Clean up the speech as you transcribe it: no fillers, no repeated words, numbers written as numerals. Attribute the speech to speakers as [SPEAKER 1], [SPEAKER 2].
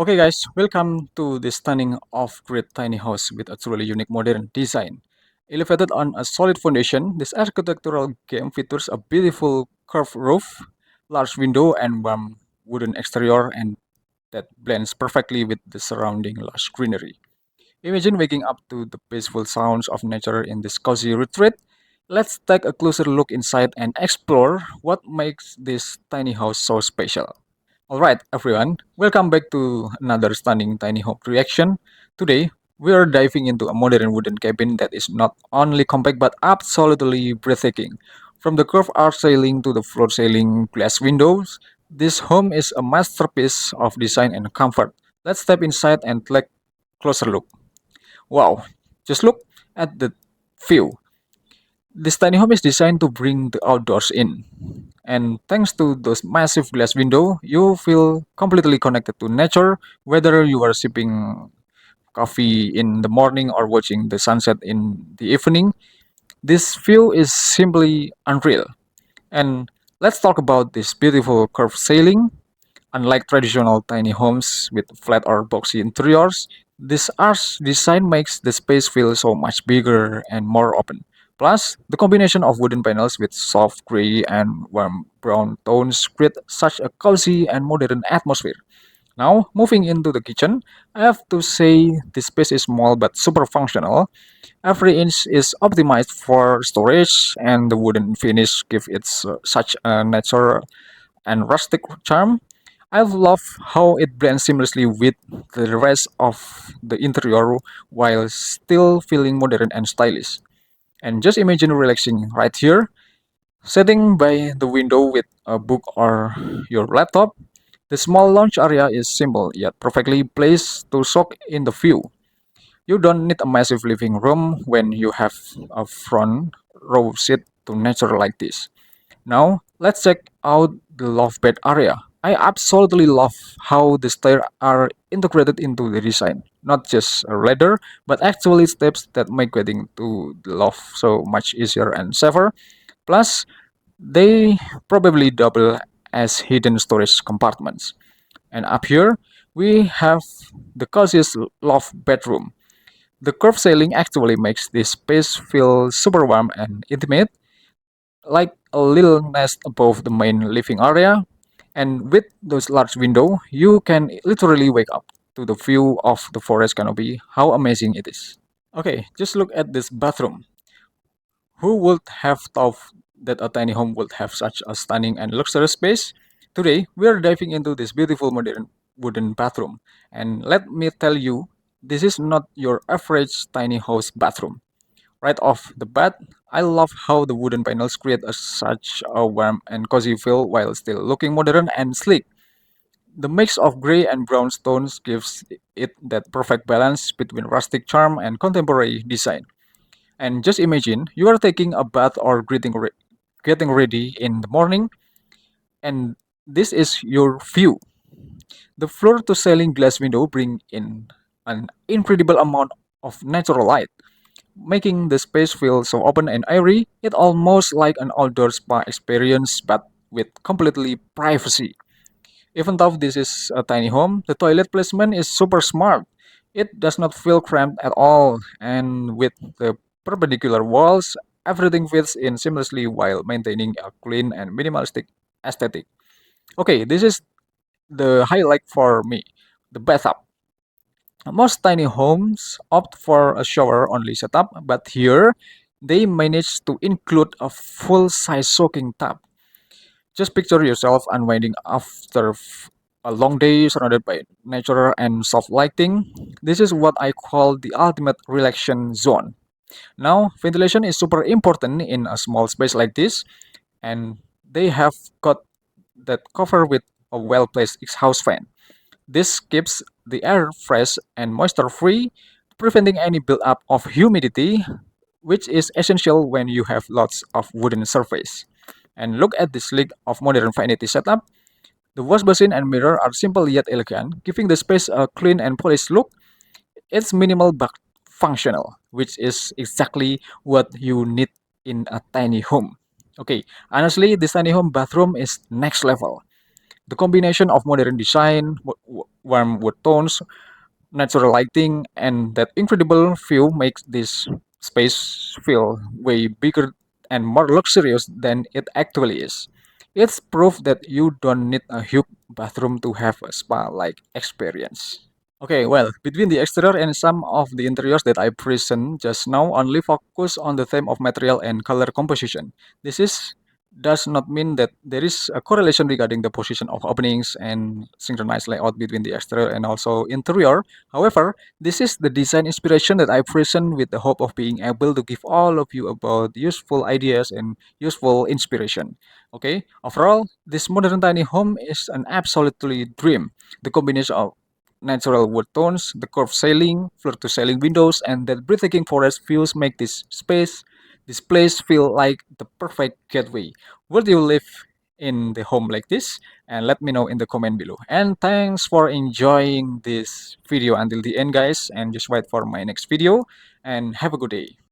[SPEAKER 1] Okay, guys, welcome to this stunning off-grid tiny house with a truly unique modern design. Elevated on a solid foundation, this architectural gem features a beautiful curved roof, large window, and warm wooden exterior, and that blends perfectly with the surrounding lush greenery. Imagine waking up to the peaceful sounds of nature in this cozy retreat. Let's take a closer look inside and explore what makes this tiny house so special. Alright, everyone, welcome back to another stunning tiny home reaction. Today, we are diving into a modern wooden cabin that is not only compact but absolutely breathtaking. From the curved arch ceiling to the floor ceiling glass windows, this home is a masterpiece of design and comfort. Let's step inside and take a closer look. Wow, just look at the view. This tiny home is designed to bring the outdoors in. And thanks to those massive glass window, you feel completely connected to nature, whether you are sipping coffee in the morning or watching the sunset in the evening. This view is simply unreal. And let's talk about this beautiful curved ceiling. Unlike traditional tiny homes with flat or boxy interiors, this arch design makes the space feel so much bigger and more open. Plus, the combination of wooden panels with soft gray and warm brown tones create such a cozy and modern atmosphere. Now, moving into the kitchen, I have to say this space is small but super functional. Every inch is optimized for storage, and the wooden finish gives it such a natural and rustic charm. I love how it blends seamlessly with the rest of the interior while still feeling modern and stylish. And just imagine relaxing right here, sitting by the window with a book or your laptop. The small lounge area is simple yet perfectly placed to soak in the view. You don't need a massive living room when you have a front row seat to nature like this. Now, let's check out the love bed area. I absolutely love how the stairs are integrated into the design. Not just a ladder, but actually steps that make getting to the loft so much easier and safer. Plus, they probably double as hidden storage compartments. And up here, we have the coziest loft bedroom. The curved ceiling actually makes this space feel super warm and intimate, like a little nest above the main living area. And with those large window, you can literally wake up to the view of the forest canopy. How amazing it is. Okay, just look at this bathroom. Who would have thought that a tiny home would have such a stunning and luxurious space? Today, we are diving into this beautiful modern wooden bathroom. And let me tell you, this is not your average tiny house bathroom. Right off the bat, I love how the wooden panels create such a warm and cozy feel while still looking modern and sleek. The mix of gray and brown stones gives it that perfect balance between rustic charm and contemporary design. And just imagine you are taking a bath or getting ready in the morning, and this is your view. The floor to ceiling glass window bring in an incredible amount of natural light, making the space feel so open and airy. It almost like an outdoor spa experience, but with completely privacy. Even though this is a tiny home, the toilet placement is super smart. It does not feel cramped at all, and with the perpendicular walls, everything fits in seamlessly while maintaining a clean and minimalistic aesthetic. Okay, this is the highlight for me, the bathtub. Most tiny homes opt for a shower only setup, but here they managed to include a full size soaking tub. Just picture yourself unwinding after a long day surrounded by nature and soft lighting. This is what I call the ultimate relaxation zone. Now, ventilation is super important in a small space like this, and they have got that cover with a well placed exhaust fan. This keeps the air fresh and moisture free, preventing any buildup of humidity, which is essential when you have lots of wooden surface. And look at this sleek of modern vanity setup. The wash basin and mirror are simple yet elegant, giving the space a clean and polished look. It's minimal but functional, which is exactly what you need in a tiny home. Okay, honestly, this tiny home bathroom is next level. The combination of modern design, warm wood tones, natural lighting, and that incredible view makes this space feel way bigger and more luxurious than it actually is. It's proof that you don't need a huge bathroom to have a spa-like experience. Okay, well, between the exterior and some of the interiors that I present just now only focus on the theme of material and color composition. This is does not mean that there is a correlation regarding the position of openings and synchronized layout between the exterior and also interior. However, this is the design inspiration that I present with the hope of being able to give all of you about useful ideas and useful inspiration. Okay, overall, this modern tiny home is an absolutely dream. The combination of natural wood tones, the curved ceiling, floor-to-ceiling windows, and that breathtaking forest views make this place feel like the perfect getaway. Would you live in the home like this? And let me know in the comment below. And thanks for enjoying this video until the end, guys. And just wait for my next video. And have a good day.